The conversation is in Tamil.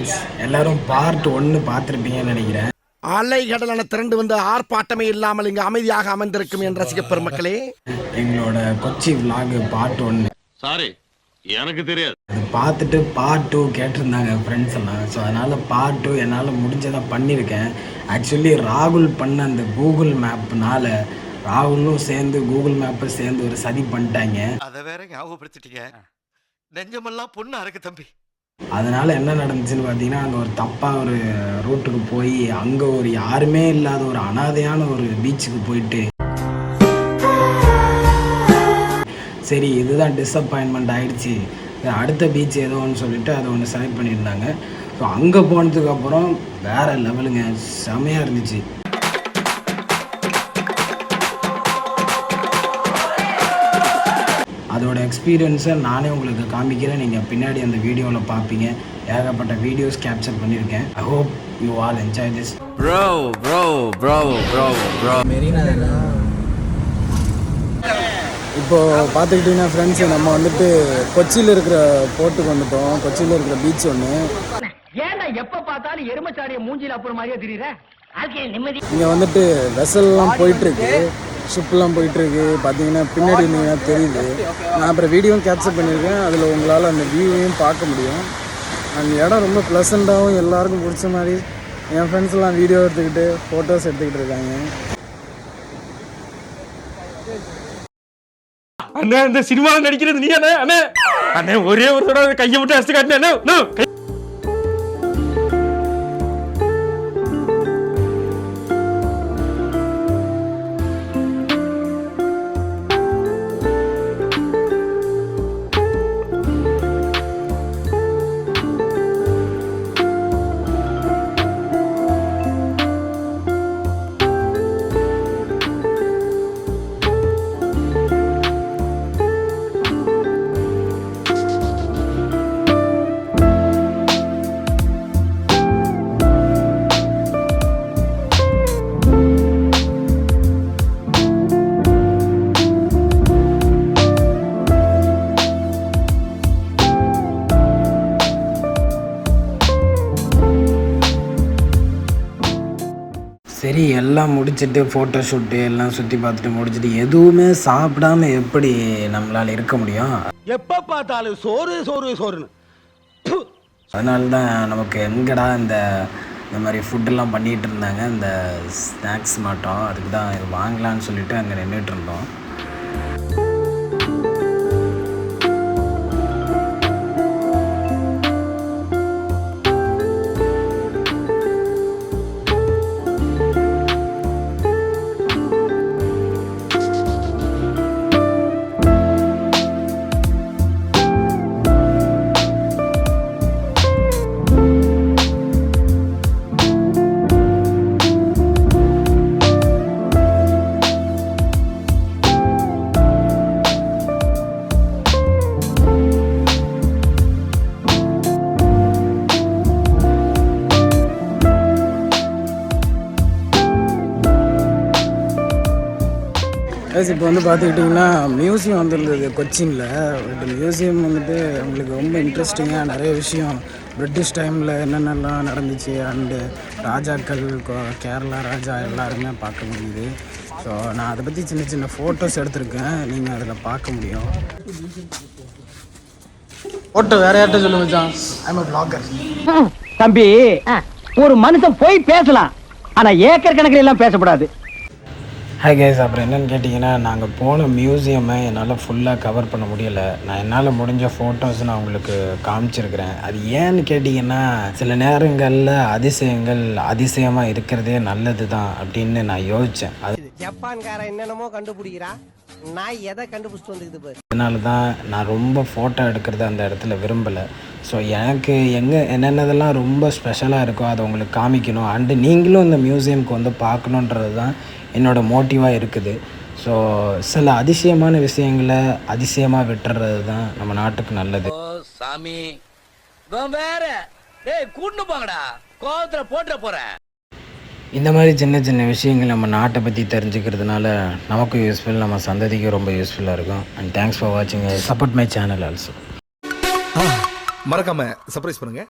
ஃப்ரெண்ட்ஸ், எல்லாரும் பார்ட் 1 பார்த்துருப்பீங்கன்னு நினைக்கிறேன். அலைகடலான திரண்டு வந்து ஆர்ப்பாட்டமே இல்லாமல் இங்கு அமைதியாக அமர்ந்திருக்கும் என் ரசிக பெருமக்களே, எங்களோட கொச்சி vlog பார்ட் 1 சாரி எனக்கு தெரியாது. அது பார்த்துட்டு பார்ட் 2 கேட்டிருந்தாங்க ஃப்ரெண்ட்ஸ் எல்லாம். ஸோ அதனால் பார்ட் 2 என்னால் முடிஞ்சதை பண்ணியிருக்கேன். ஆக்சுவலி ராகுல் பண்ண அந்த கூகுள் மேப்னால ராகுலும் சேர்ந்து கூகுள் மேப்பை சேர்ந்து ஒரு சதி பண்ணிட்டாங்க. அதை வேற ஞாபகப்படுத்திட்டீங்க. நெஞ்சமெல்லாம் பொண்ணா இருக்கு தம்பி. அதனால் என்ன நடந்துச்சுன்னு பார்த்தீங்கன்னா, அங்கே ஒரு தப்பாக ஒரு ரூட்டுக்கு போய் அங்கே ஒரு யாருமே இல்லாத ஒரு அனாதையான ஒரு பீச்சுக்கு போயிட்டு, சரி இதுதான் டிஸப்பாயின்மெண்ட் ஆகிடுச்சு, அடுத்த பீச் ஏதோ ஒன்று சொல்லிவிட்டு அதை ஒன்று செலக்ட் பண்ணியிருந்தாங்க. ஸோ அங்கே போனதுக்கப்புறம் வேறு லெவலுங்க, செமையாக இருந்துச்சு. அதோட எக்ஸ்பீரியன்ஸை நானே உங்களுக்கு காமிக்கிறேன். நீங்கள் பின்னாடி அந்த வீடியோவில் பார்ப்பீங்க. ஏகப்பட்ட வீடியோஸ் கேப்சர் பண்ணியிருக்கேன். I hope you all enjoy this. Marina இப்போது பார்த்துக்கிட்டிங்கன்னா ஃப்ரெண்ட்ஸு, நம்ம வந்துட்டு கொச்சியில் இருக்கிற போர்ட்டுக்கு வந்துட்டோம். கொச்சியில் இருக்கிற பீச் ஒன்று. ஏன்டா எப்ப பார்த்தாலும் எருமச்சாடிய மூஞ்சில அப்புறம் மாதிரியே தெரியுற? இங்கே வந்துட்டு வெசல்லாம் போயிட்டுருக்கு, ஷிப்லாம் போயிட்டுருக்கு. பார்த்தீங்கன்னா பின்னாடி இருந்தீங்கன்னா தெரியுது. நான் அப்புறம் வீடியோவும் கேப்சர் பண்ணியிருக்கேன். அதில் உங்களால் அந்த வியூவையும் பார்க்க முடியும். அந்த இடம் ரொம்ப ப்ளசண்ட்டாகவும் எல்லாருக்கும் பிடிச்ச மாதிரி என் ஃப்ரெண்ட்ஸ்லாம் வீடியோ எடுத்துக்கிட்டு ஃபோட்டோஸ் எடுத்துக்கிட்டு இருக்காங்க. அண்ணா இந்த சினிமாவில் நடிக்கிறது நீ அண்ணே? அண்ணே அண்ணே ஒரே ஒரு தடவை கையை விட்டு அடிச்சு காட்டினேன். சரி, எல்லாம் முடிச்சுட்டு ஃபோட்டோ ஷூட்டு எல்லாம் சுற்றி பார்த்துட்டு முடிச்சுட்டு எதுவுமே சாப்பிடாம எப்படி நம்மளால் இருக்க முடியும்? எப்ப பார்த்தாலும் சோறு சோறு சோறுன்னு. அதனால தான் நமக்கு எங்கடா இந்த மாதிரி ஃபுட்டெல்லாம் பண்ணிகிட்டு இருந்தாங்க, இந்த ஸ்நாக்ஸ் மாட்டோம். அதுக்கு தான் இது வாங்கலான்னு சொல்லிட்டு அங்கே நின்றுட்டு இருந்தோம். இப்போ வந்து பார்த்துக்கிட்டிங்கன்னா மியூசியம் வந்துருந்தது கொச்சினில். பட் மியூசியம் வந்துட்டு உங்களுக்கு ரொம்ப இன்ட்ரெஸ்டிங்காக நிறைய விஷயம் பிரிட்டிஷ் டைமில் என்னென்னலாம் நடந்துச்சு அண்டு ராஜாக்கள், கேரளா ராஜா எல்லாருமே பார்க்க முடியுது. ஸோ நான் அதை பற்றி சின்ன சின்ன ஃபோட்டோஸ் எடுத்திருக்கேன், நீங்கள் அதில் பார்க்க முடியும். ஃபோட்டோ வேற யார்கிட்ட சொல்ல மச்சான், ஐ எம் எ vlogger. தம்பி, ஒரு மனுஷன் போய் பேசலாம், ஆனா ஏக்கர் கணக்கில் எல்லாம் பேசக்கூடாது. ஹாய் கைஸ், அப்புறம் என்னென்னு கேட்டிங்கன்னா, நாங்கள் போன மியூசியமை என்னால் ஃபுல்லாக கவர் பண்ண முடியலை. நான் என்னால் முடிஞ்ச ஃபோட்டோஸ் நான் உங்களுக்கு காமிச்சிருக்கிறேன். அது ஏன்னு கேட்டிங்கன்னா, சில நேரங்களில் அதிசயங்கள் அதிசயமாக இருக்கிறதே நல்லது தான் அப்படின்னு நான் யோசித்தேன். அது ஜப்பான்காரன் என்னென்னமோ கண்டுபிடிக்கிறா, நான் எதை கண்டுபிடிச்சிட்டு வந்துக்குது. அதனால தான் நான் ரொம்ப ஃபோட்டோ எடுக்கிறத அந்த இடத்துல விரும்பலை. ஸோ எனக்கு என்னென்னதெல்லாம் ரொம்ப ஸ்பெஷலாக இருக்கோ அதை உங்களுக்கு காமிக்கணும், அண்டு நீங்களும் இந்த மியூசியமுக்கு வந்து பார்க்கணுன்றது தான் என்னோடய மோட்டிவாக இருக்குது. ஸோ சில அதிசயமான விஷயங்களை அதிசயமாக விட்டுறது தான் நம்ம நாட்டுக்கு நல்லது. சாமி வேற கூட்டு போங்கடா, கோவத்தில் போட்டுற போகிறேன். இந்த மாதிரி சின்ன சின்ன விஷயங்கள் நம்ம நாட்டை பற்றி தெரிஞ்சுக்கிறதுனால நமக்கும் யூஸ்ஃபுல், நம்ம சந்ததிக்கும் ரொம்ப யூஸ்ஃபுல்லாக இருக்கும். அண்ட் தேங்க்ஸ் ஃபார் வாட்சிங். Support my channel also. மறக்காம சர்ப்ரைஸ் பண்ணுங்க.